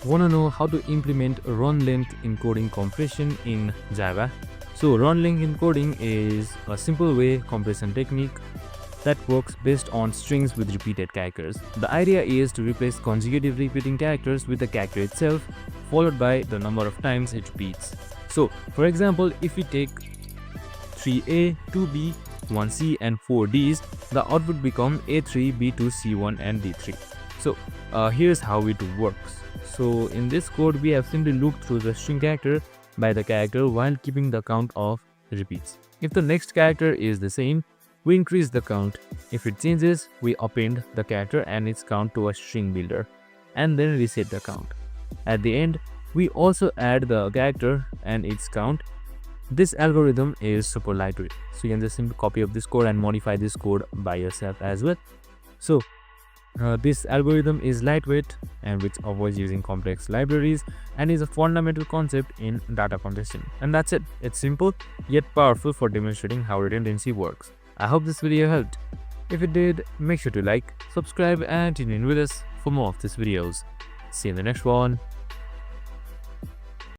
Want to know how to implement run-length encoding compression in Java? So run-length encoding is a simple way compression technique that works based on strings with repeated characters. The idea is to replace consecutive repeating characters with the character itself, followed by the number of times it repeats. So for example, if we take 3a, 2b, 1c and 4d's, the output become a3, b2, c1 and d3. So here's how it works. So in this code, we have simply looped through the string character by the character while keeping the count of repeats. If the next character is the same, we increase the count. If it changes, we append the character and its count to a string builder and then reset the count. At the end, we also add the character and its count. This algorithm is super lightweight, so you can just simply copy up this code and modify this code by yourself as well. So this algorithm is lightweight and which avoids using complex libraries and is a fundamental concept in data compression. And that's it. It's simple yet powerful for demonstrating how redundancy works. I hope this video helped. If it did, make sure to like, subscribe and tune in with us for more of these videos. See you in the next one.